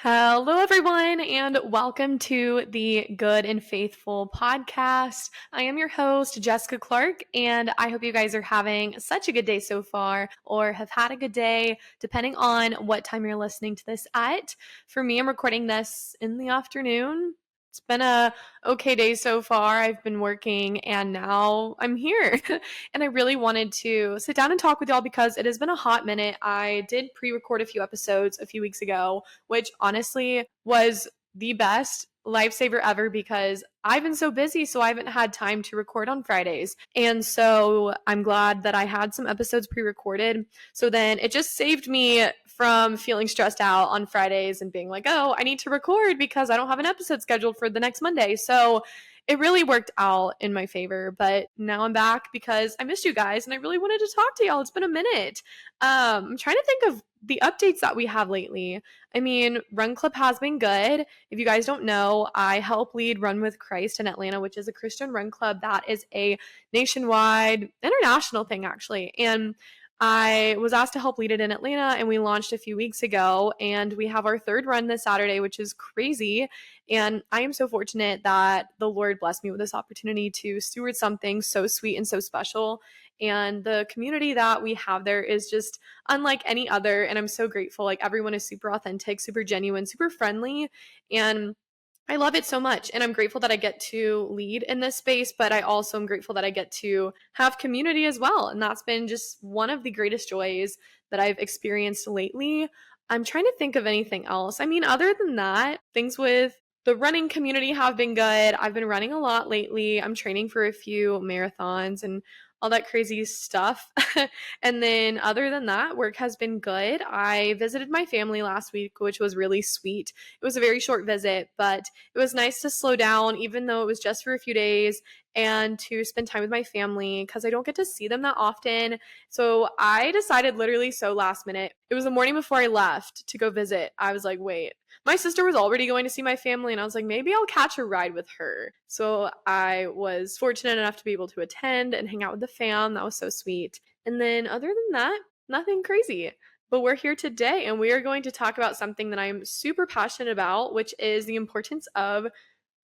Hello, everyone, and welcome to the Good and Faithful podcast. I am your host, Jessica Clark, and I hope you guys are having such a good day so far or have had a good day, depending on what time you're listening to this at. For me, I'm recording this in the afternoon. It's been a okay day so far. I've been working and now I'm here. And I really wanted to sit down and talk with y'all because it has been a hot minute. I did pre-record a few episodes a few weeks ago, which honestly was the best lifesaver ever because I've been so busy, so I haven't had time to record on Fridays. And so I'm glad that I had some episodes pre recorded. So then it just saved me from feeling stressed out on Fridays and being like, oh, I need to record because I don't have an episode scheduled for the next Monday. So it really worked out in my favor. But now I'm back because I missed you guys and I really wanted to talk to y'all. It's been a minute. I'm trying to think of the updates that we have lately. I mean, Run Club has been good. If you guys don't know, I help lead Run with Christ in Atlanta, which is a Christian run club that is a nationwide, international thing, actually. And I was asked to help lead it in Atlanta, and we launched a few weeks ago. And we have our third run this Saturday, which is crazy. And I am so fortunate that the Lord blessed me with this opportunity to steward something so sweet and so special. And the community that we have there is just unlike any other. And I'm so grateful. Like, everyone is super authentic, super genuine, super friendly. And I love it so much. And I'm grateful that I get to lead in this space, but I also am grateful that I get to have community as well. And that's been just one of the greatest joys that I've experienced lately. I'm trying to think of anything else. I mean, other than that, things with the running community have been good. I've been running a lot lately. I'm training for a few marathons and all that crazy stuff. And then other than that, work has been good. I visited my family last week, which was really sweet. It was a very short visit, but it was nice to slow down, even though it was just for a few days, and to spend time with my family because I don't get to see them that often. So I decided literally so last minute. It was the morning before I left to go visit. I was like, wait, my sister was already going to see my family, and I was like, maybe I'll catch a ride with her. So I was fortunate enough to be able to attend and hang out with the fam. That was so sweet. And then other than that, nothing crazy. But we're here today and we are going to talk about something that I'm super passionate about, which is the importance of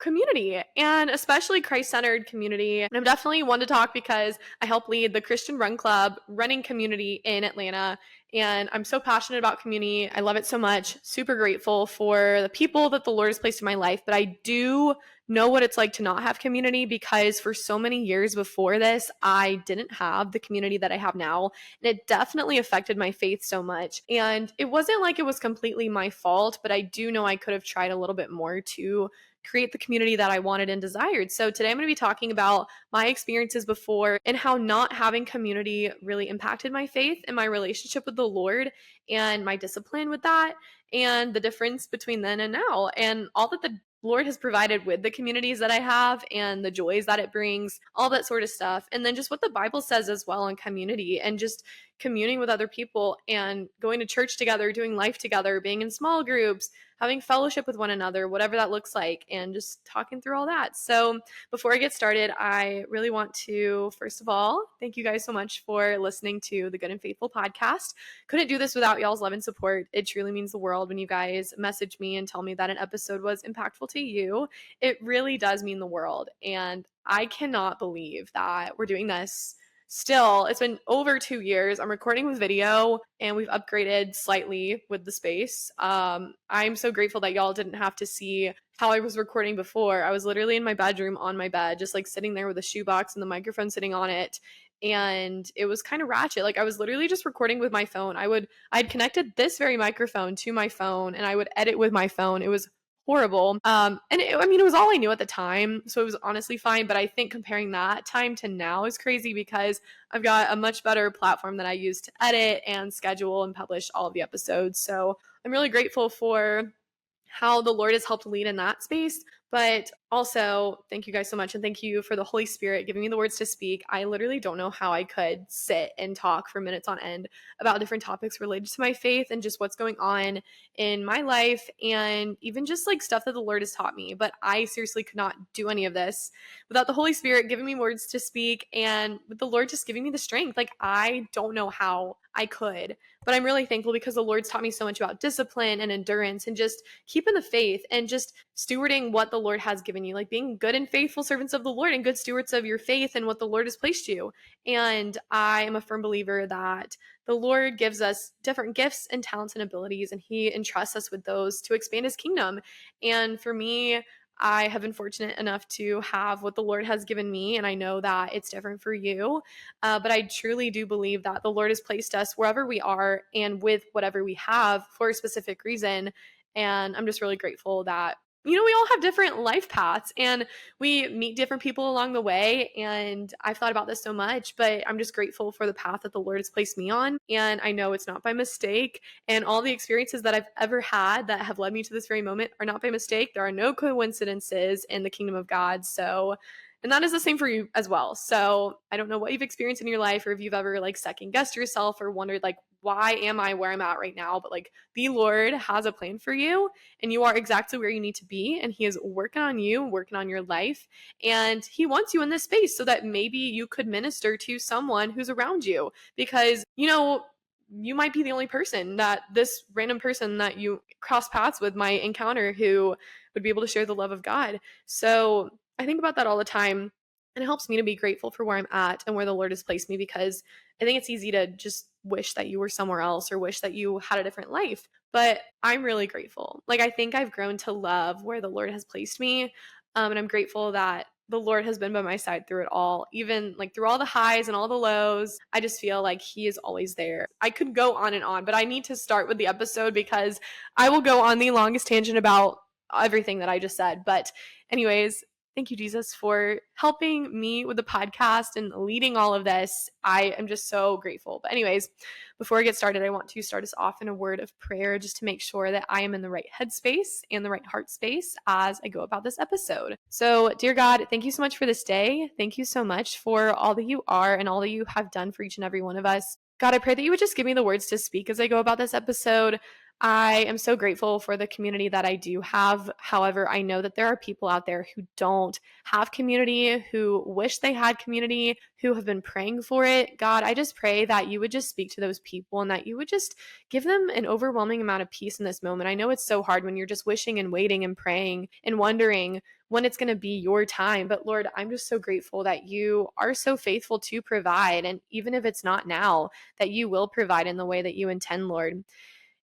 community and especially Christ-centered community. And I'm definitely one to talk because I help lead the Christian Run Club running community in Atlanta. And I'm so passionate about community. I love it so much. Super grateful for the people that the Lord has placed in my life. But I do know what it's like to not have community because for so many years before this, I didn't have the community that I have now. And it definitely affected my faith so much. And it wasn't like it was completely my fault, but I do know I could have tried a little bit more to create the community that I wanted and desired. So today I'm going to be talking about my experiences before and how not having community really impacted my faith and my relationship with the Lord and my discipline with that and the difference between then and now and all that the Lord has provided with the communities that I have and the joys that it brings, all that sort of stuff. And then just what the Bible says as well in community and just communing with other people and going to church together, doing life together, being in small groups, having fellowship with one another, whatever that looks like, and just talking through all that. So before I get started, I really want to, first of all, thank you guys so much for listening to the Good and Faithful podcast. Couldn't do this without y'all's love and support. It truly means the world when you guys message me and tell me that an episode was impactful to you. It really does mean the world. And I cannot believe that we're doing this. Still, it's been over 2 years. I'm recording with video and we've upgraded slightly with the space. I'm so grateful that y'all didn't have to see how I was recording before. I was literally in my bedroom on my bed, just like sitting there with a shoebox and the microphone sitting on it. And it was kind of ratchet. Like I was literally just recording with my phone. I'd connected this very microphone to my phone and I would edit with my phone. It was horrible. It was all I knew at the time, so it was honestly fine. But I think comparing that time to now is crazy because I've got a much better platform that I use to edit and schedule and publish all of the episodes. So I'm really grateful for how the Lord has helped lead in that space. But also, thank you guys so much. And thank you for the Holy Spirit giving me the words to speak. I literally don't know how I could sit and talk for minutes on end about different topics related to my faith and just what's going on in my life and even just like stuff that the Lord has taught me. But I seriously could not do any of this without the Holy Spirit giving me words to speak and with the Lord just giving me the strength. Like, I don't know how I could, but I'm really thankful because the Lord's taught me so much about discipline and endurance and just keeping the faith and just stewarding what the Lord has given you, like being good and faithful servants of the Lord and good stewards of your faith and what the Lord has placed you. And I am a firm believer that the Lord gives us different gifts and talents and abilities, and He entrusts us with those to expand His kingdom. And for me, I have been fortunate enough to have what the Lord has given me, and I know that it's different for you. But I truly do believe that the Lord has placed us wherever we are and with whatever we have for a specific reason. And I'm just really grateful that, we all have different life paths and we meet different people along the way. And I've thought about this so much, but I'm just grateful for the path that the Lord has placed me on. And I know it's not by mistake. And all the experiences that I've ever had that have led me to this very moment are not by mistake. There are no coincidences in the kingdom of God. So, and that is the same for you as well. So I don't know what you've experienced in your life or if you've ever like second guessed yourself or wondered like, why am I where I'm at right now? But like the Lord has a plan for you and you are exactly where you need to be. And He is working on you, working on your life. And He wants you in this space so that maybe you could minister to someone who's around you because, you might be the only person that this random person that you cross paths with might encounter who would be able to share the love of God. So I think about that all the time. And it helps me to be grateful for where I'm at and where the Lord has placed me because I think it's easy to just wish that you were somewhere else or wish that you had a different life. But I'm really grateful. Like, I think I've grown to love where the Lord has placed me. And I'm grateful that the Lord has been by my side through it all, even like through all the highs and all the lows. I just feel like He is always there. I could go on and on, but I need to start with the episode because I will go on the longest tangent about everything that I just said. But, anyways, thank you, Jesus, for helping me with the podcast and leading all of this. I am just so grateful. But, anyways, before I get started, I want to start us off in a word of prayer just to make sure that I am in the right headspace and the right heart space as I go about this episode. So, dear God, thank you so much for this day. Thank you so much for all that you are and all that you have done for each and every one of us. God, I pray that you would just give me the words to speak as I go about this episode. I am so grateful for the community that I do have. However, I know that there are people out there who don't have community, who wish they had community, who have been praying for it. God, I just pray that you would just speak to those people and that you would just give them an overwhelming amount of peace in this moment. I know it's so hard when you're just wishing and waiting and praying and wondering when it's going to be your time. But Lord, I'm just so grateful that you are so faithful to provide. And even if it's not now, that you will provide in the way that you intend, Lord.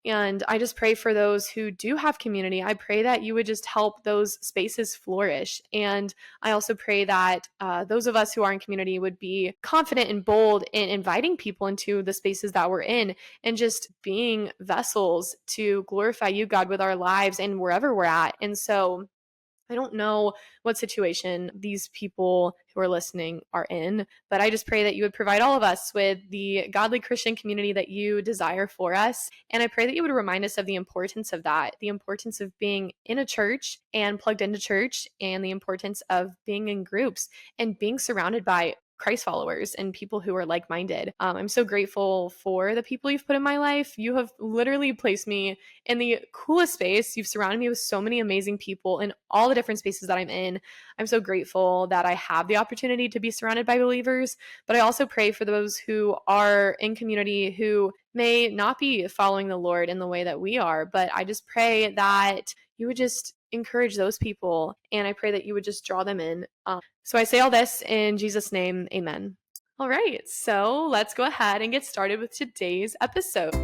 And I just pray for those who do have community. I pray that you would just help those spaces flourish. And I also pray that those of us who are in community would be confident and bold in inviting people into the spaces that we're in and just being vessels to glorify you, God, with our lives and wherever we're at. And so I don't know what situation these people who are listening are in, but I just pray that you would provide all of us with the godly Christian community that you desire for us. And I pray that you would remind us of the importance of that, the importance of being in a church and plugged into church, and the importance of being in groups and being surrounded by Christ followers and people who are like-minded. I'm so grateful for the people you've put in my life. You have literally placed me in the coolest space. You've surrounded me with so many amazing people in all the different spaces that I'm in. I'm so grateful that I have the opportunity to be surrounded by believers, but I also pray for those who are in community who may not be following the Lord in the way that we are. But I just pray that you would just encourage those people, and I pray that you would just draw them in. So I say all this in Jesus' name, amen. All right, so let's go ahead and get started with today's episode.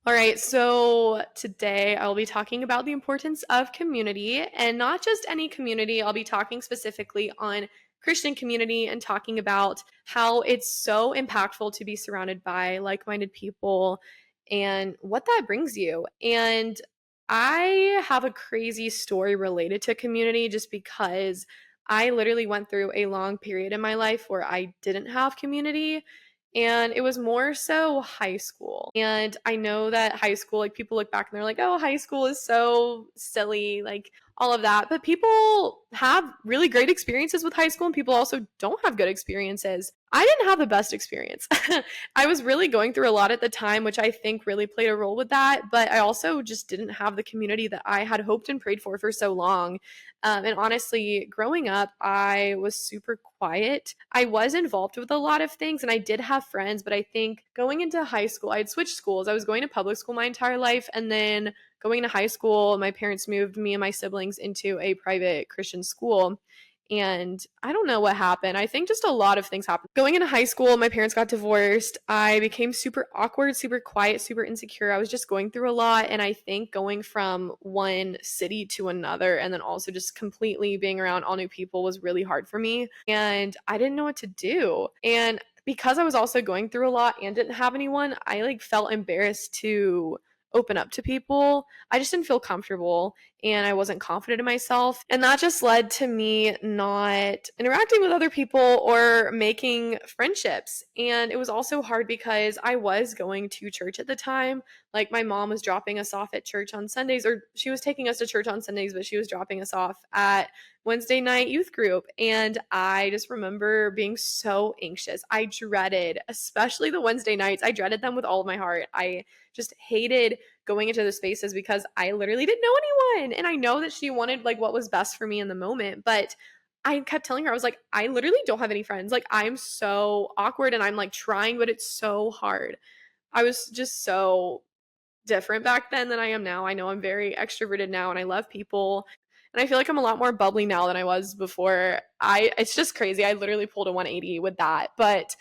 All right, so today I'll be talking about the importance of community, and not just any community. I'll be talking specifically on Christian community and talking about how it's so impactful to be surrounded by like-minded people and what that brings you. And I have a crazy story related to community just because I literally went through a long period in my life where I didn't have community. And it was more so high school. And I know that high school, like people look back and they're like, oh, high school is so silly, like all of that. But people have really great experiences with high school, and people also don't have good experiences. I didn't have the best experience. I was really going through a lot at the time, which I think really played a role with that. But I also just didn't have the community that I had hoped and prayed for so long. And honestly, growing up, I was super quiet. I was involved with a lot of things and I did have friends, but I think going into high school, I had switched schools. I was going to public school my entire life. And then going into high school, my parents moved me and my siblings into a private Christian school. And I don't know what happened. I think just a lot of things happened. Going into high school, my parents got divorced. I became super awkward, super quiet, super insecure. I was just going through a lot. And I think going from one city to another and then also just completely being around all new people was really hard for me. And I didn't know what to do. And because I was also going through a lot and didn't have anyone, I like felt embarrassed to open up to people. I just didn't feel comfortable and I wasn't confident in myself. And that just led to me not interacting with other people or making friendships. And it was also hard because I was going to church at the time. Like my mom was dropping us off at church on Sundays, or she was taking us to church on Sundays, but she was dropping us off at Wednesday night youth group. And I just remember being so anxious. I dreaded, especially the Wednesday nights, I dreaded them with all of my heart. I just hated going into the spaces because I literally didn't know anyone. And I know that she wanted like what was best for me in the moment, but I kept telling her, I was like, I literally don't have any friends. Like, I'm so awkward and I'm like trying, but it's so hard. I was just so different back then than I am now. I know I'm very extroverted now and I love people. And I feel like I'm a lot more bubbly now than I was before. It's just crazy. I literally pulled a 180 with that. But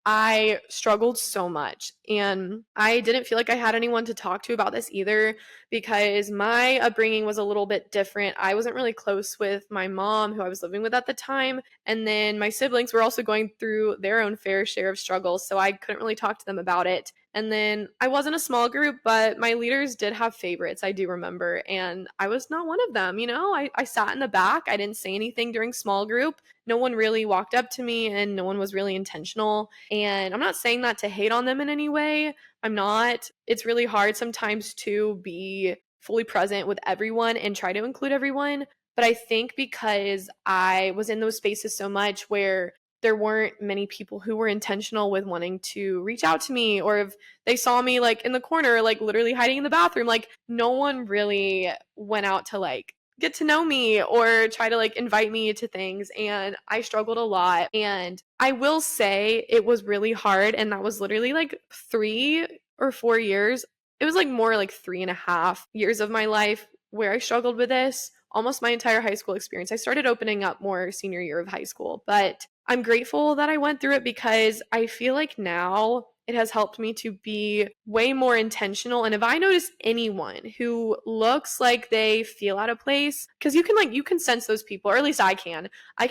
I struggled so much and I didn't feel like I had anyone to talk to about this either because my upbringing was a little bit different. I wasn't really close with my mom, who I was living with at the time, and then my siblings were also going through their own fair share of struggles, so I couldn't really talk to them about it. And then I was in a small group, but my leaders did have favorites, I do remember, and I was not one of them. I sat in the back. I didn't say anything during small group. No one really walked up to me and no one was really intentional. And I'm not saying that to hate on them in any way. I'm not. It's really hard sometimes to be fully present with everyone and try to include everyone. But I think because I was in those spaces so much where there weren't many people who were intentional with wanting to reach out to me, or if they saw me like in the corner, like literally hiding in the bathroom, like no one really went out to like get to know me or try to like invite me to things. And I struggled a lot. And I will say it was really hard. And that was literally like 3 or 4 years. It was like more like 3.5 years of my life where I struggled with this. Almost my entire high school experience. I started opening up more senior year of high school, but I'm grateful that I went through it because I feel like now it has helped me to be way more intentional. And if I notice anyone who looks like they feel out of place, because you can sense those people, or at least I can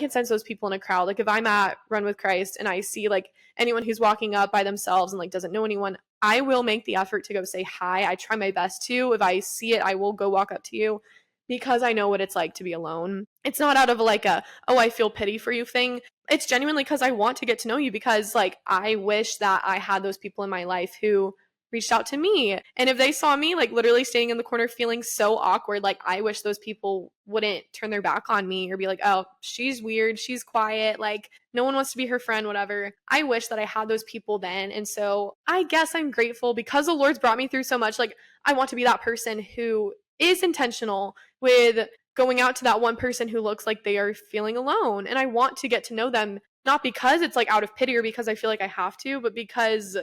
sense those people in a crowd. Like if I'm at Run with Christ and I see like anyone who's walking up by themselves and like doesn't know anyone, I will make the effort to go say hi. I try my best to. If I see it, I will go walk up to you because I know what it's like to be alone. It's not out of like a, oh, I feel pity for you thing. It's genuinely because I want to get to know you, because like I wish that I had those people in my life who reached out to me. And if they saw me like literally standing in the corner feeling so awkward, like I wish those people wouldn't turn their back on me or be like, oh, she's weird, she's quiet, like no one wants to be her friend, whatever. I wish that I had those people then. And so I guess I'm grateful because the Lord's brought me through so much. Like I want to be that person who is intentional with going out to that one person who looks like they are feeling alone. And I want to get to know them, not because it's like out of pity or because I feel like I have to, but because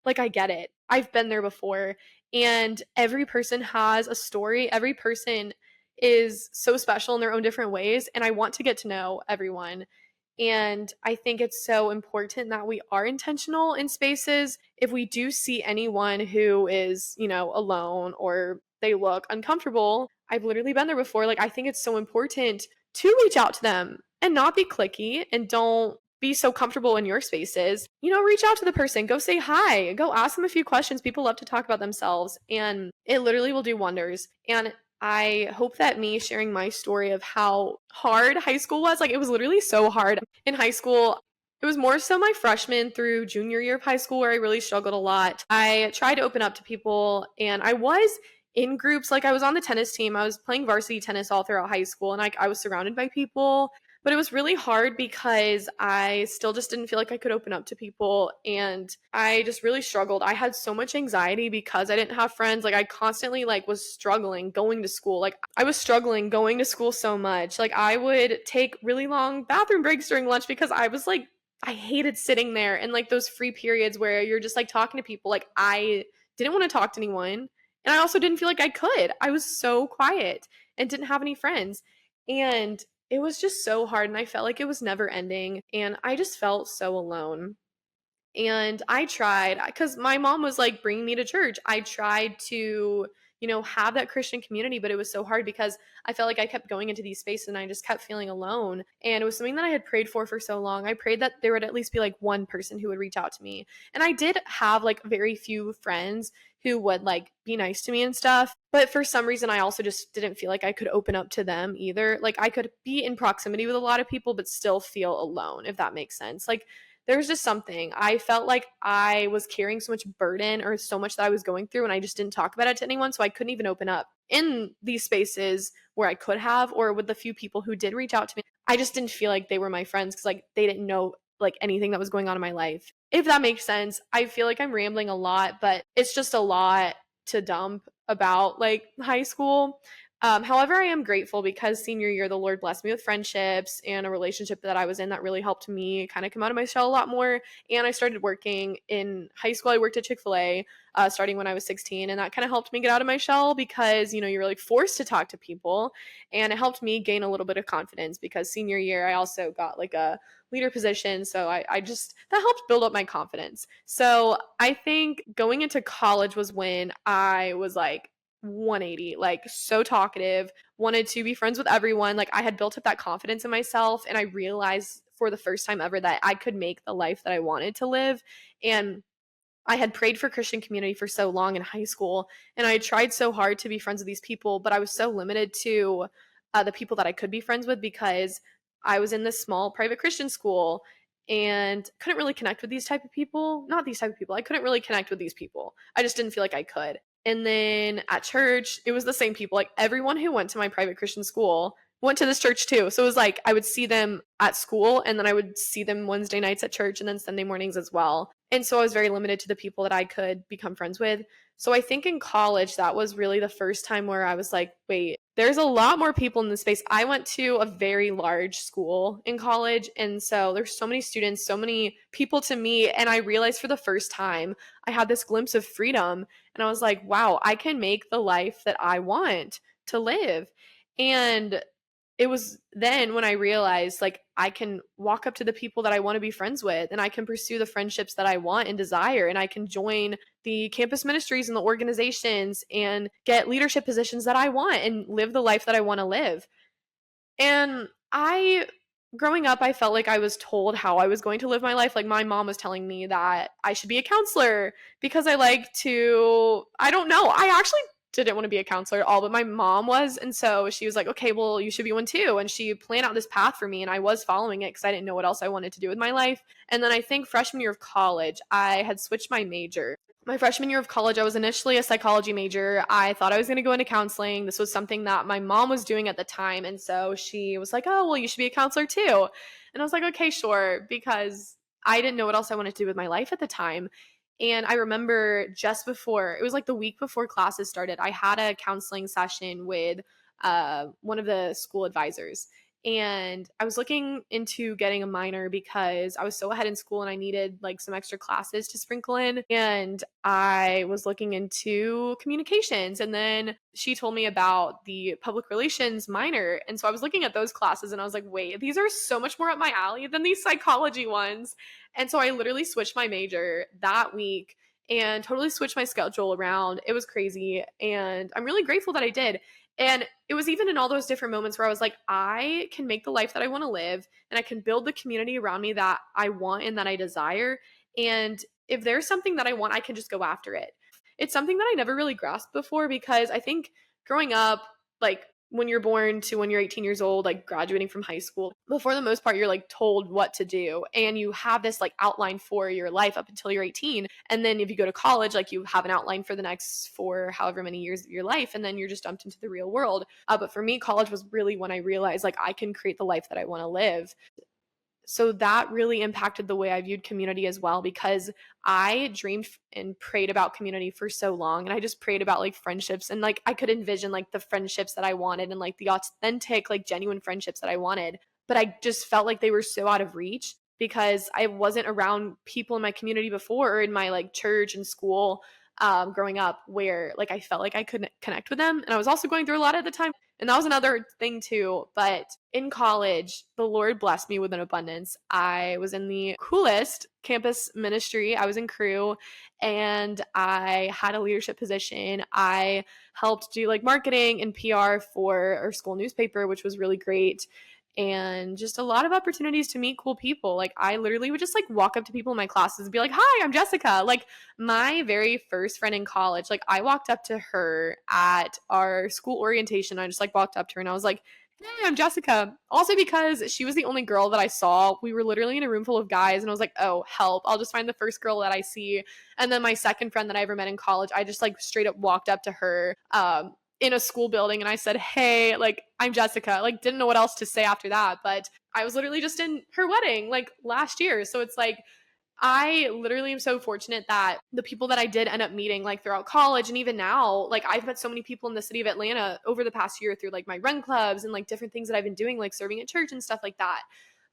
like I get it. I've been there before. And every person has a story. Every person is so special in their own different ways. And I want to get to know everyone. And I think it's so important that we are intentional in spaces. If we do see anyone who is, alone or they look uncomfortable, I've literally been there before. Like, I think it's so important to reach out to them and not be cliquey and don't be so comfortable in your spaces. Reach out to the person, go say hi, go ask them a few questions. People love to talk about themselves and it literally will do wonders. And I hope that me sharing my story of how hard high school was, like, it was literally so hard in high school. It was more so my freshman through junior year of high school where I really struggled a lot. I tried to open up to people and I was in groups. Like, I was on the tennis team. I was playing varsity tennis all throughout high school and I was surrounded by people, but it was really hard because I still just didn't feel like I could open up to people and I just really struggled. I had so much anxiety because I didn't have friends. Like, I constantly like was struggling going to school. Like, I was struggling going to school so much. Like, I would take really long bathroom breaks during lunch because I was like I hated sitting there and like those free periods where you're just like talking to people. Like, I didn't want to talk to anyone. And I also didn't feel like I could. I was so quiet and didn't have any friends. And it was just so hard. And I felt like it was never ending. And I just felt so alone. And I tried because my mom was like bringing me to church. I tried to, have that Christian community, but it was so hard because I felt like I kept going into these spaces and I just kept feeling alone. And it was something that I had prayed for so long. I prayed that there would at least be like one person who would reach out to me. And I did have like very few friends who would like be nice to me and stuff. But for some reason, I also just didn't feel like I could open up to them either. Like, I could be in proximity with a lot of people, but still feel alone, if that makes sense. Like, there's just something. I felt like I was carrying so much burden or so much that I was going through, and I just didn't talk about it to anyone. So I couldn't even open up in these spaces where I could have, or with the few people who did reach out to me. I just didn't feel like they were my friends because like they didn't know like anything that was going on in my life. If that makes sense. I feel like I'm rambling a lot, but it's just a lot to dump about like high school. However, I am grateful because senior year, the Lord blessed me with friendships and a relationship that I was in that really helped me kind of come out of my shell a lot more. And I started working in high school. I worked at Chick-fil-A starting when I was 16. And that kind of helped me get out of my shell because, you're like forced to talk to people. And it helped me gain a little bit of confidence because senior year, I also got like a leader position. So I just, that helped build up my confidence. So I think going into college was when I was like, 180, like so talkative, wanted to be friends with everyone. Like, I had built up that confidence in myself and I realized for the first time ever that I could make the life that I wanted to live. And I had prayed for Christian community for so long in high school and I tried so hard to be friends with these people, but I was so limited to the people that I could be friends with because I was in this small private Christian school and couldn't really connect with these type of people. Not these type of people. I couldn't really connect with these people. I just didn't feel like I could. And then at church, it was the same people. Like, everyone who went to my private Christian school went to this church too. So it was like I would see them at school and then I would see them Wednesday nights at church and then Sunday mornings as well. And so I was very limited to the people that I could become friends with. So I think in college, that was really the first time where I was like, wait, there's a lot more people in this space. I went to a very large school in college. And so there's so many students, so many people to meet. And I realized for the first time, I had this glimpse of freedom. And I was like, wow, I can make the life that I want to live. And it was then when I realized like I can walk up to the people that I want to be friends with and I can pursue the friendships that I want and desire and I can join the campus ministries and the organizations and get leadership positions that I want and live the life that I want to live. And growing up, I felt like I was told how I was going to live my life. Like, my mom was telling me that I should be a counselor because I like to, I don't know. I actually didn't want to be a counselor at all, but my mom was. And so she was like, okay, well, you should be one too. And she planned out this path for me and I was following it because I didn't know what else I wanted to do with my life. And then I think freshman year of college, I had switched my major. My freshman year of college, I was initially a psychology major. I thought I was going to go into counseling. This was something that my mom was doing at the time. And so she was like, oh, well, you should be a counselor too. And I was like, okay, sure, because I didn't know what else I wanted to do with my life at the time. And I remember just before, it was like the week before classes started, I had a counseling session with one of the school advisors. And I was looking into getting a minor because I was so ahead in school and I needed like some extra classes to sprinkle in. And I was looking into communications. And then she told me about the public relations minor. And so I was looking at those classes and I was like, wait, these are so much more up my alley than these psychology ones. And so I literally switched my major that week and totally switched my schedule around. It was crazy. And I'm really grateful that I did. And it was even in all those different moments where I was like, I can make the life that I want to live and I can build the community around me that I want and that I desire. And if there's something that I want, I can just go after it. It's something that I never really grasped before because I think growing up, like when you're born to when you're 18 years old, like graduating from high school, but for the most part, you're like told what to do. And you have this like outline for your life up until you're 18. And then if you go to college, like you have an outline for the next for however many years of your life. And then you're just dumped into the real world. But for me, college was really when I realized like I can create the life that I want to live. So that really impacted the way I viewed community as well, because I dreamed and prayed about community for so long, and I just prayed about like friendships, and like I could envision like the friendships that I wanted and like the authentic like genuine friendships that I wanted, but I just felt like they were so out of reach because I wasn't around people in my community before or in my like church and school growing up where like I felt like I couldn't connect with them. And I was also going through a lot at the time. And that was another thing too. But in college, the Lord blessed me with an abundance. I was in the coolest campus ministry. I was in crew and I had a leadership position. I helped do like marketing and PR for our school newspaper, which was really great, and just a lot of opportunities to meet cool people. Like I literally would just like walk up to people in my classes and be like, "Hi, I'm Jessica." Like my very first friend in college, like I walked up to her at our school orientation. I just like walked up to her and I was like, "Hey, I'm Jessica." Also because she was the only girl that I saw. We were literally in a room full of guys and I was like, "Oh, help. I'll just find the first girl that I see." And then my second friend that I ever met in college, I just like straight up walked up to her in a school building and I said, "Hey, like I'm Jessica." Like didn't know what else to say after that, but I was literally just in her wedding like last year. So it's like I literally am so fortunate that the people that I did end up meeting like throughout college and even now, like I've met so many people in the city of Atlanta over the past year through like my run clubs and like different things that I've been doing, like serving at church and stuff like that.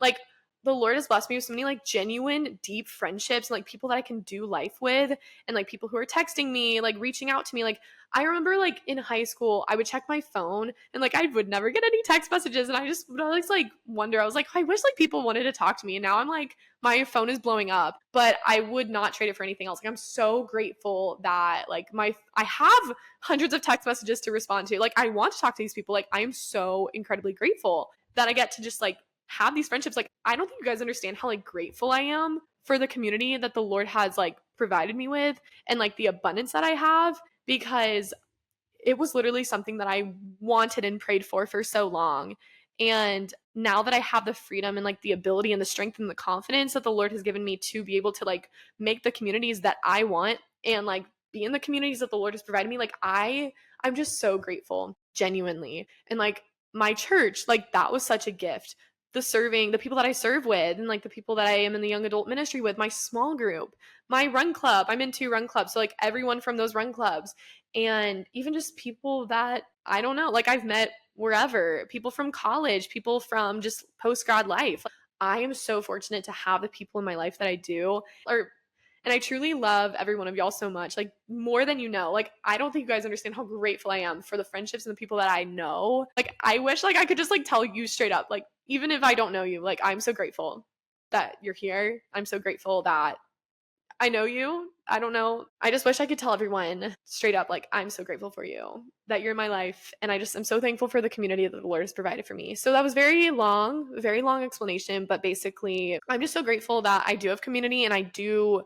Like the Lord has blessed me with so many like genuine, deep friendships and like people that I can do life with, and like people who are texting me, like reaching out to me. Like I remember like in high school, I would check my phone and like I would never get any text messages. And I just would always like wonder, I was like, I wish like people wanted to talk to me. And now I'm like, my phone is blowing up, but I would not trade it for anything else. Like I'm so grateful that like I have hundreds of text messages to respond to. Like I want to talk to these people. Like I am so incredibly grateful that I get to just like have these friendships. Like I don't think you guys understand how like grateful I am for the community that the Lord has like provided me with and like the abundance that I have, because it was literally something that I wanted and prayed for so long. And now that I have the freedom and like the ability and the strength and the confidence that the Lord has given me to be able to like make the communities that I want and like be in the communities that the Lord has provided me, like I'm just so grateful, genuinely. And like my church, like that was such a gift. The serving, the people that I serve with, and like the people that I am in the young adult ministry with, my small group, my run club. I'm in 2 run clubs. So like everyone from those run clubs, and even just people that I don't know, like I've met wherever, people from college, people from just post grad life. I am so fortunate to have the people in my life that I do. Or and I truly love every one of y'all so much, like more than you know. Like I don't think you guys understand how grateful I am for the friendships and the people that I know. Like I wish like I could just like tell you straight up, like even if I don't know you, like I'm so grateful that you're here. I'm so grateful that I know you. I don't know. I just wish I could tell everyone straight up, like, I'm so grateful for you, that you're in my life. And I just am so thankful for the community that the Lord has provided for me. So that was very long explanation. But basically, I'm just so grateful that I do have community and I do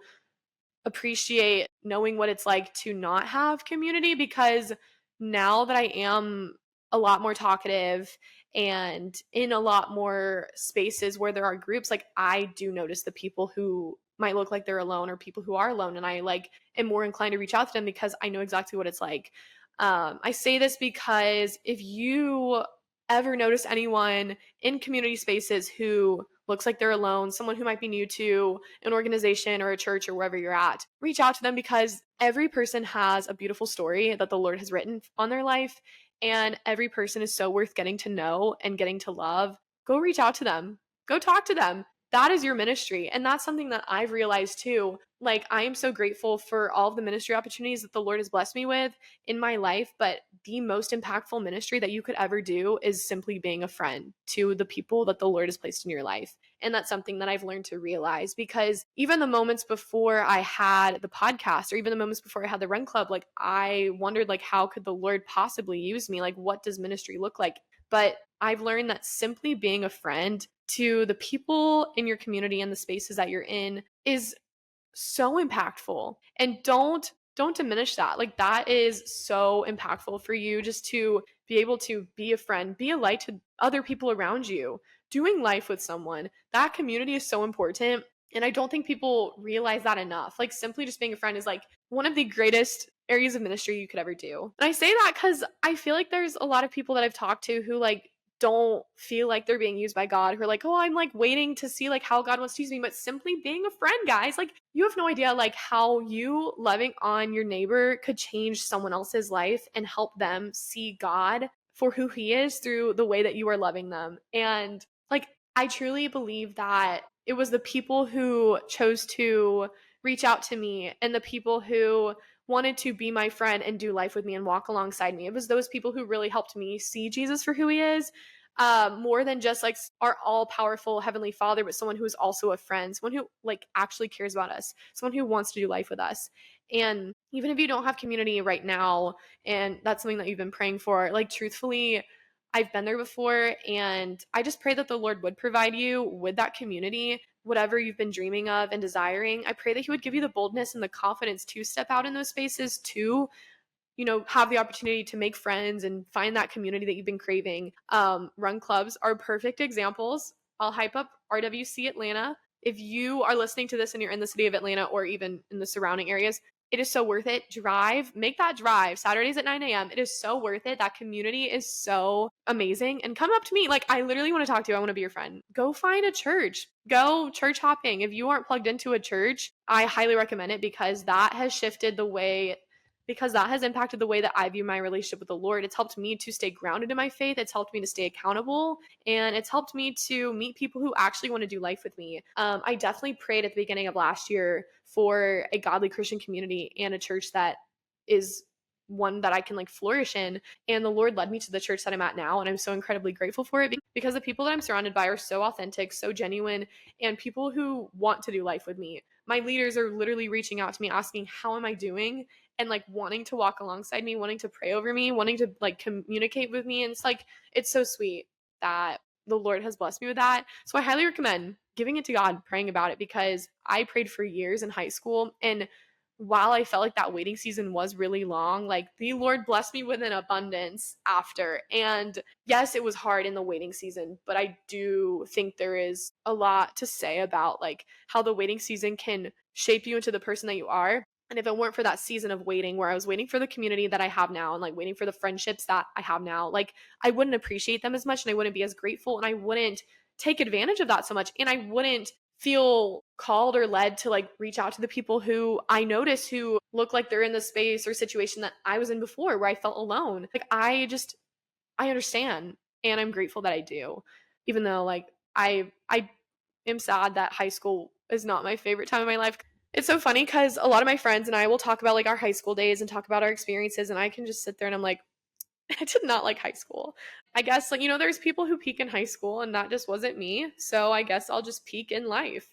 appreciate knowing what it's like to not have community, because now that I am a lot more talkative and in a lot more spaces where there are groups, like I do notice the people who might look like they're alone or people who are alone, and I like am more inclined to reach out to them because I know exactly what it's like. I say this because if you ever notice anyone in community spaces who looks like they're alone, someone who might be new to an organization or a church or wherever you're at, reach out to them, because every person has a beautiful story that the Lord has written on their life. And every person is so worth getting to know and getting to love. Go reach out to them. Go talk to them. That is your ministry. And that's something that I've realized too. Like, I am so grateful for all of the ministry opportunities that the Lord has blessed me with in my life. But the most impactful ministry that you could ever do is simply being a friend to the people that the Lord has placed in your life. And that's something that I've learned to realize, because even the moments before I had the podcast, or even the moments before I had the run club, like I wondered, like, how could the Lord possibly use me? Like, what does ministry look like? But I've learned that simply being a friend to the people in your community and the spaces that you're in is so impactful. And don't diminish that. Like that is so impactful for you just to be able to be a friend, be a light to other people around you, doing life with someone. That community is so important. And I don't think people realize that enough. Like simply just being a friend is like one of the greatest areas of ministry you could ever do. And I say that because I feel like there's a lot of people that I've talked to who like don't feel like they're being used by God, who are like, oh, I'm like waiting to see like how God wants to use me, but simply being a friend, guys. Like you have no idea like how you loving on your neighbor could change someone else's life and help them see God for who he is through the way that you are loving them. And like I truly believe that it was the people who chose to reach out to me and the people who wanted to be my friend and do life with me and walk alongside me. It was those people who really helped me see Jesus for who he is, more than just like our all powerful heavenly father, but someone who is also a friend, someone who like actually cares about us, someone who wants to do life with us. And even if you don't have community right now and that's something that you've been praying for, like truthfully, I've been there before, and I just pray that the Lord would provide you with that community, whatever you've been dreaming of and desiring. I pray that he would give you the boldness and the confidence to step out in those spaces, to have the opportunity to make friends and find that community that you've been craving. Run clubs are perfect examples. I'll hype up RWC Atlanta. If you are listening to this and you're in the city of Atlanta or even in the surrounding areas, it is so worth it. Make that drive Saturdays at 9 a.m. It is so worth it. That community is so amazing. And come up to me. Like, I literally want to talk to you. I want to be your friend. Go find a church. Go church hopping. If you aren't plugged into a church, I highly recommend it because that has shifted the way because that has impacted the way that I view my relationship with the Lord. It's helped me to stay grounded in my faith. It's helped me to stay accountable, and it's helped me to meet people who actually want to do life with me. I definitely prayed at the beginning of last year for a godly Christian community and a church that is one that I can like flourish in. And the Lord led me to the church that I'm at now. And I'm so incredibly grateful for it because the people that I'm surrounded by are so authentic, so genuine, and people who want to do life with me. My leaders are literally reaching out to me asking, how am I doing? And like wanting to walk alongside me, wanting to pray over me, wanting to like communicate with me. And it's like, it's so sweet that the Lord has blessed me with that. So I highly recommend giving it to God, praying about it, because I prayed for years in high school. And while I felt like that waiting season was really long, like the Lord blessed me with an abundance after. And yes, it was hard in the waiting season, but I do think there is a lot to say about like how the waiting season can shape you into the person that you are. And if it weren't for that season of waiting where I was waiting for the community that I have now and like waiting for the friendships that I have now, like I wouldn't appreciate them as much and I wouldn't be as grateful and I wouldn't take advantage of that so much. And I wouldn't feel called or led to like reach out to the people who I notice who look like they're in the space or situation that I was in before where I felt alone. Like I understand and I'm grateful that I do. Even though like I am sad that high school is not my favorite time of my life. It's so funny because a lot of my friends and I will talk about like our high school days and talk about our experiences, and I can just sit there and I'm like, I did not like high school. I guess like there's people who peak in high school and that just wasn't me. So I guess I'll just peak in life.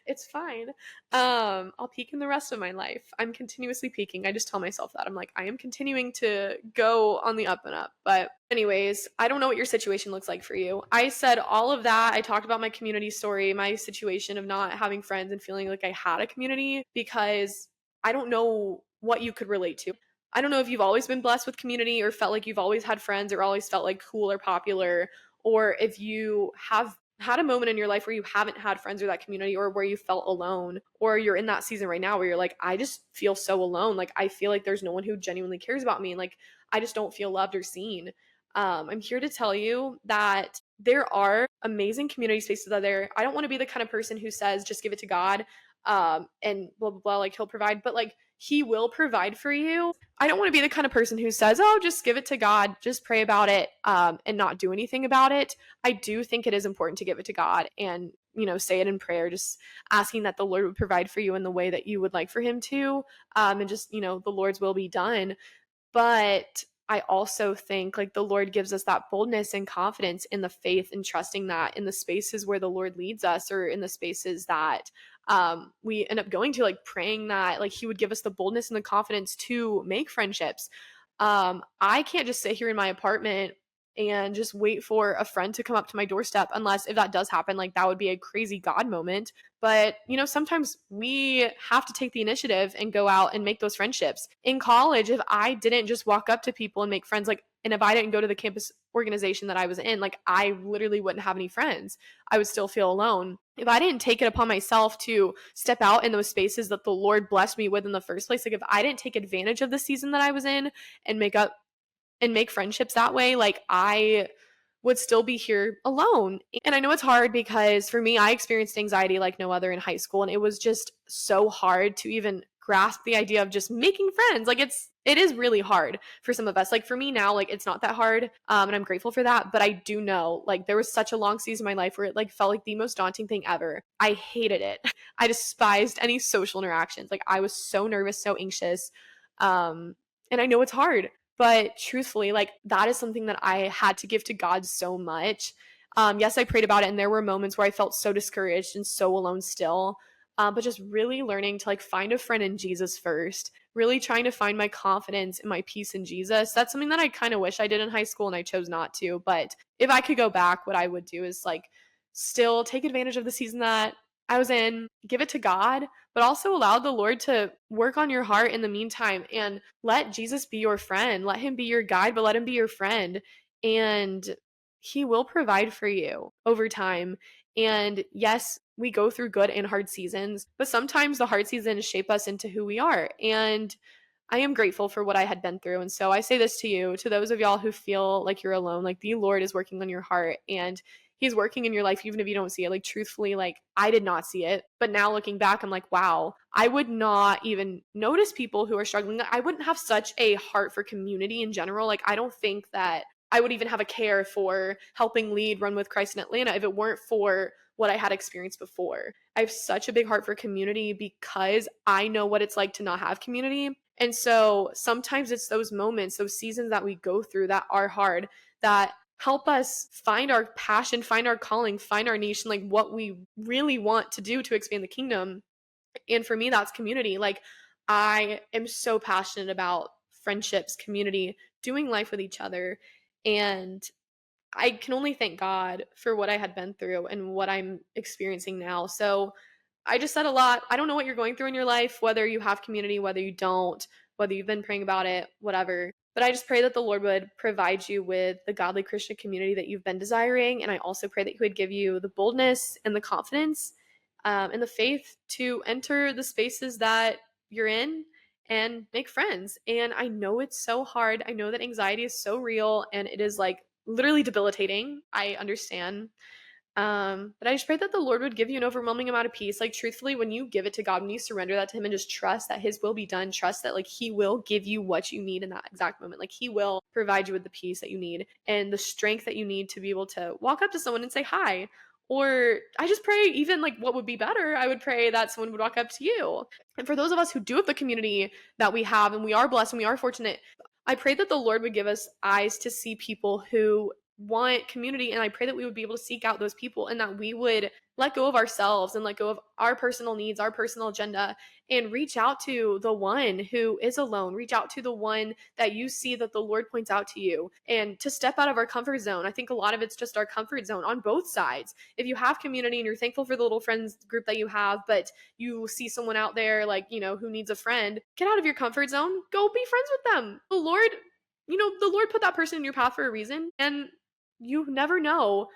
It's fine. I'll peak in the rest of my life. I'm continuously peaking. I just tell myself that. I'm like, I am continuing to go on the up and up. But anyways, I don't know what your situation looks like for you. I said all of that. I talked about my community story, my situation of not having friends and feeling like I had a community because I don't know what you could relate to. I don't know if you've always been blessed with community or felt like you've always had friends or always felt like cool or popular, or if you have had a moment in your life where you haven't had friends or that community, or where you felt alone, or you're in that season right now where you're like, I just feel so alone. Like I feel like there's no one who genuinely cares about me. And like, I just don't feel loved or seen. I'm here to tell you that there are amazing community spaces out there. I don't want to be the kind of person who says, just give it to God, and blah, blah, blah, like he'll provide, but like he will provide for you. I don't want to be the kind of person who says, oh, just give it to God, just pray about it, and not do anything about it. I do think it is important to give it to God and, say it in prayer, just asking that the Lord would provide for you in the way that you would like for him to, and just, the Lord's will be done. But I also think like the Lord gives us that boldness and confidence in the faith and trusting that in the spaces where the Lord leads us, or in the spaces that we end up going to, like praying that like he would give us the boldness and the confidence to make friendships. I can't just sit here in my apartment and just wait for a friend to come up to my doorstep, unless if that does happen, like that would be a crazy God moment. But, sometimes we have to take the initiative and go out and make those friendships. In college, if I didn't just walk up to people and make friends, like, and if I didn't go to the campus organization that I was in, like, I literally wouldn't have any friends. I would still feel alone. If I didn't take it upon myself to step out in those spaces that the Lord blessed me with in the first place, like, if I didn't take advantage of the season that I was in and make friendships that way, like, I would still be here alone. And I know it's hard because for me, I experienced anxiety like no other in high school. And it was just so hard to even grasp the idea of just making friends. Like, it is really hard for some of us. Like, for me now, like, it's not that hard. And I'm grateful for that. But I do know, like, there was such a long season of my life where it like felt like the most daunting thing ever. I hated it. I despised any social interactions. Like, I was so nervous, so anxious. And I know it's hard. But truthfully, like, that is something that I had to give to God so much. Yes, I prayed about it, and there were moments where I felt so discouraged and so alone still. But just really learning to like find a friend in Jesus first, really trying to find my confidence and my peace in Jesus. That's something that I kind of wish I did in high school and I chose not to. But if I could go back, what I would do is like still take advantage of the season that I was in, give it to God, but also allow the Lord to work on your heart in the meantime and let Jesus be your friend. Let him be your guide, but let him be your friend. And he will provide for you over time. And yes, we go through good and hard seasons, but sometimes the hard seasons shape us into who we are. And I am grateful for what I had been through. And so I say this to you, to those of y'all who feel like you're alone, like the Lord is working on your heart and he's working in your life even if you don't see it. Like, truthfully, like, I did not see it, but now looking back, I'm like, wow, I would not even notice people who are struggling. I wouldn't have such a heart for community in general. Like, I don't think that I would even have a care for helping lead Run with Christ in Atlanta if it weren't for what I had experienced before. I have such a big heart for community because I know what it's like to not have community. And so sometimes it's those moments, those seasons that we go through that are hard, that help us find our passion, find our calling, find our niche, and like what we really want to do to expand the kingdom. And for me, that's community. Like, I am so passionate about friendships, community, doing life with each other. And I can only thank God for what I had been through and what I'm experiencing now. So I just said a lot. I don't know what you're going through in your life, whether you have community, whether you don't, whether you've been praying about it, whatever. But I just pray that the Lord would provide you with the godly Christian community that you've been desiring. And I also pray that He would give you the boldness and the confidence and the faith to enter the spaces that you're in and make friends. And I know it's so hard. I know that anxiety is so real and it is like literally debilitating. I understand. But I just pray that the Lord would give you an overwhelming amount of peace. Like, truthfully, when you give it to God, when you surrender that to Him and just trust that His will be done, trust that like He will give you what you need in that exact moment. Like, He will provide you with the peace that you need and the strength that you need to be able to walk up to someone and say hi. Or I just pray, even like what would be better, I would pray that someone would walk up to you. And for those of us who do have the community that we have and we are blessed and we are fortunate, I pray that the Lord would give us eyes to see people who want community, and I pray that we would be able to seek out those people and that we would let go of ourselves and let go of our personal needs, our personal agenda, and reach out to the one who is alone. Reach out to the one that you see that the Lord points out to you, and to step out of our comfort zone. I think a lot of it's just our comfort zone on both sides. If you have community and you're thankful for the little friends group that you have, but you see someone out there like, who needs a friend, get out of your comfort zone, go be friends with them. The Lord put that person in your path for a reason, and you never know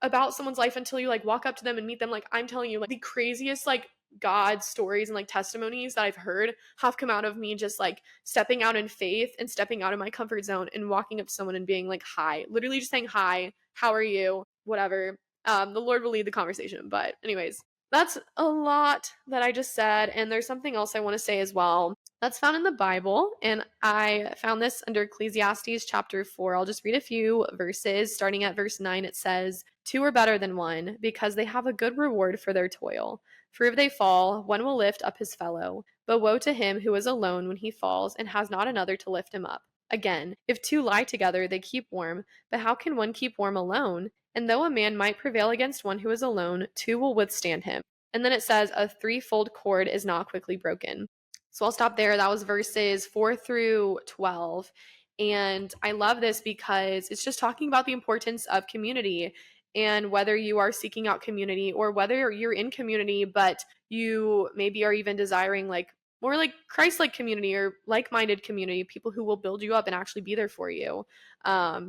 about someone's life until you like walk up to them and meet them. Like, I'm telling you, like, the craziest like God stories and like testimonies that I've heard have come out of me just like stepping out in faith and stepping out of my comfort zone and walking up to someone and being like, hi, literally just saying hi, how are you, whatever. The Lord will lead the conversation. But anyways, that's a lot that I just said, and there's something else I want to say as well that's found in the Bible, and I found this under Ecclesiastes chapter 4. I'll just read a few verses. Starting at verse 9, it says, "Two are better than one, because they have a good reward for their toil. For if they fall, one will lift up his fellow. But woe to him who is alone when he falls and has not another to lift him up. Again, if two lie together, they keep warm. But how can one keep warm alone? And though a man might prevail against one who is alone, two will withstand him." And then it says, "A threefold cord is not quickly broken." So I'll stop there. That was verses 4 through 12. And I love this because it's just talking about the importance of community, and whether you are seeking out community or whether you're in community, but you maybe are even desiring like more like Christ-like community or like-minded community, people who will build you up and actually be there for you.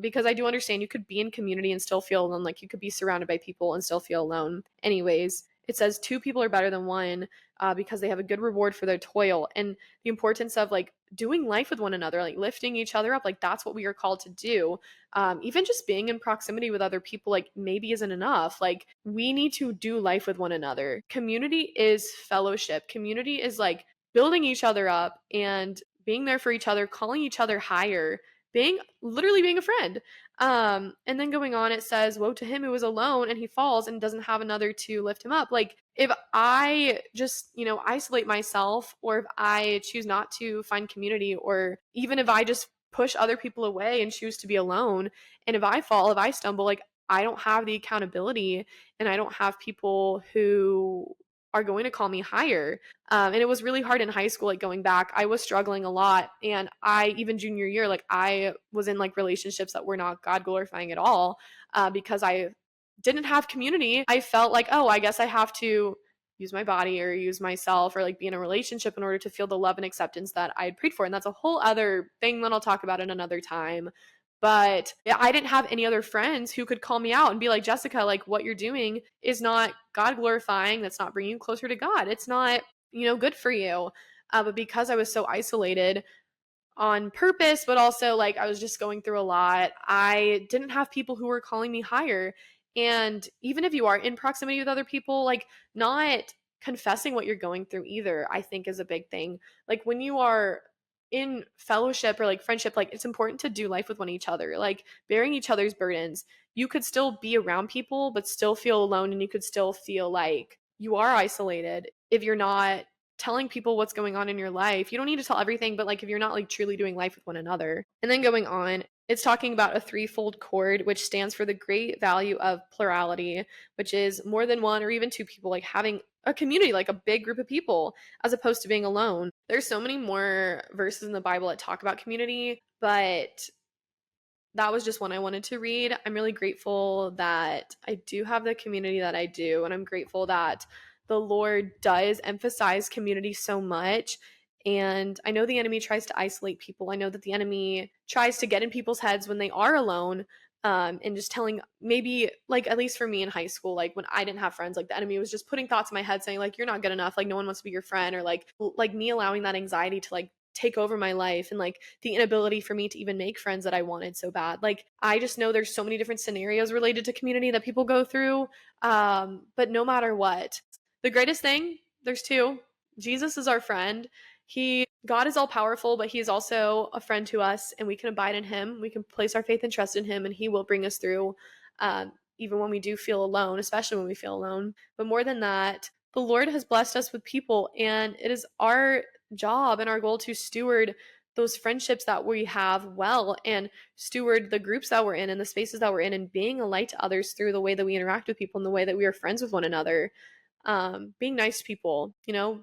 Because I do understand you could be in community and still feel alone. Like you could be surrounded by people and still feel alone. Anyways, it says two people are better than one, because they have a good reward for their toil. And the importance of like doing life with one another, like lifting each other up, like that's what we are called to do. Even just being in proximity with other people, like maybe isn't enough. Like we need to do life with one another. Community is fellowship. Community is like building each other up and being there for each other, calling each other higher, being literally being a friend. And then going on, it says, woe to him who is alone and he falls and doesn't have another to lift him up. Like if I just, isolate myself, or if I choose not to find community, or even if I just push other people away and choose to be alone, and if I fall, if I stumble, like I don't have the accountability and I don't have people who are going to call me higher. And it was really hard in high school, like going back, I was struggling a lot. And I, even junior year, like I was in like relationships that were not God glorifying at all, because I didn't have community. I felt like, oh, I guess I have to use my body or use myself or like be in a relationship in order to feel the love and acceptance that I had prayed for. And that's a whole other thing that I'll talk about in another time. But yeah, I didn't have any other friends who could call me out and be like, Jessica, like what you're doing is not God glorifying. That's not bringing you closer to God. It's not, good for you. But because I was so isolated, on purpose, but also like I was just going through a lot, I didn't have people who were calling me higher. And even if you are in proximity with other people, like not confessing what you're going through either, I think is a big thing. Like when you are in fellowship or like friendship, like it's important to do life with one each other, like bearing each other's burdens. You could still be around people, but still feel alone, and you could still feel like you are isolated if you're not telling people what's going on in your life. You don't need to tell everything, but like if you're not like truly doing life with one another. And then going on, it's talking about a threefold cord, which stands for the great value of plurality, which is more than one or even two people, like having a community, like a big group of people, as opposed to being alone. There's so many more verses in the Bible that talk about community, but that was just one I wanted to read. I'm really grateful that I do have the community that I do, and I'm grateful that the Lord does emphasize community so much. And I know the enemy tries to isolate people. I know that the enemy tries to get in people's heads when they are alone, and just telling, maybe like at least for me in high school, like when I didn't have friends, like the enemy was just putting thoughts in my head saying like you're not good enough, like no one wants to be your friend, or like me allowing that anxiety to like take over my life, and like the inability for me to even make friends that I wanted so bad. Like I just know there's so many different scenarios related to community that people go through. But no matter what, the greatest thing, there's two. Jesus is our friend. God is all powerful, but he is also a friend to us, and we can abide in him. We can place our faith and trust in him, and he will bring us through, even when we do feel alone, especially when we feel alone. But more than that, the Lord has blessed us with people, and it is our job and our goal to steward those friendships that we have well, and steward the groups that we're in and the spaces that we're in, and being a light to others through the way that we interact with people and the way that we are friends with one another. Being nice to people,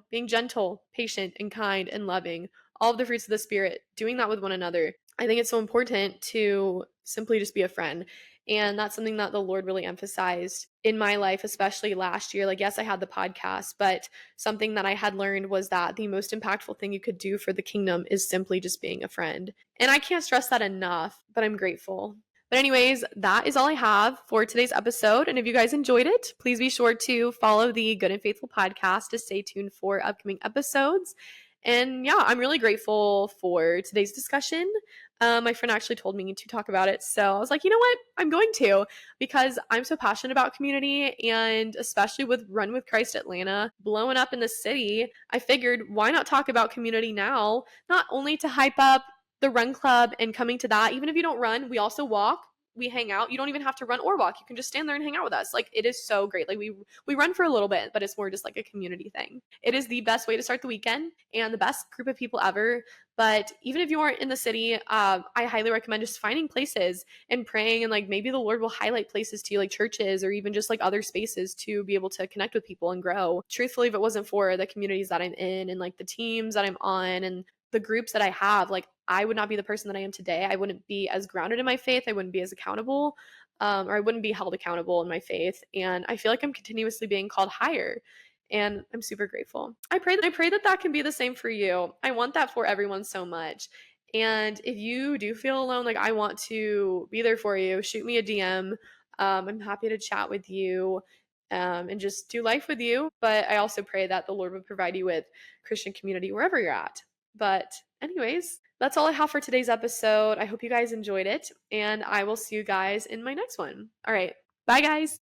being gentle, patient, and kind and loving, all of the fruits of the Spirit, doing that with one another. I think it's so important to simply just be a friend. And that's something that the Lord really emphasized in my life, especially last year. Like, yes, I had the podcast, but something that I had learned was that the most impactful thing you could do for the kingdom is simply just being a friend. And I can't stress that enough, but I'm grateful. But anyways, that is all I have for today's episode. And if you guys enjoyed it, please be sure to follow the Good and Faithful podcast to stay tuned for upcoming episodes. And yeah, I'm really grateful for today's discussion. My friend actually told me to talk about it. So I was like, you know what? I'm going to, because I'm so passionate about community, and especially with Run with Christ Atlanta blowing up in the city, I figured why not talk about community now, not only to hype up the run club and coming to that. Even if you don't run, we also walk, we hang out. You don't even have to run or walk. You can just stand there and hang out with us. Like it is so great. Like we run for a little bit, but it's more just like a community thing. It is the best way to start the weekend and the best group of people ever. But even if you aren't in the city, I highly recommend just finding places and praying, and like maybe the Lord will highlight places to you, like churches or even just like other spaces, to be able to connect with people and grow. Truthfully, if it wasn't for the communities that I'm in and like the teams that I'm on and the groups that I have, like I would not be the person that I am today. I wouldn't be as grounded in my faith. I wouldn't be as accountable, or I wouldn't be held accountable in my faith. And I feel like I'm continuously being called higher. And I'm super grateful. I pray that that can be the same for you. I want that for everyone so much. And if you do feel alone, like I want to be there for you, shoot me a DM. I'm happy to chat with you and just do life with you. But I also pray that the Lord would provide you with Christian community wherever you're at. But, anyways, that's all I have for today's episode. I hope you guys enjoyed it, and I will see you guys in my next one. All right. Bye, guys.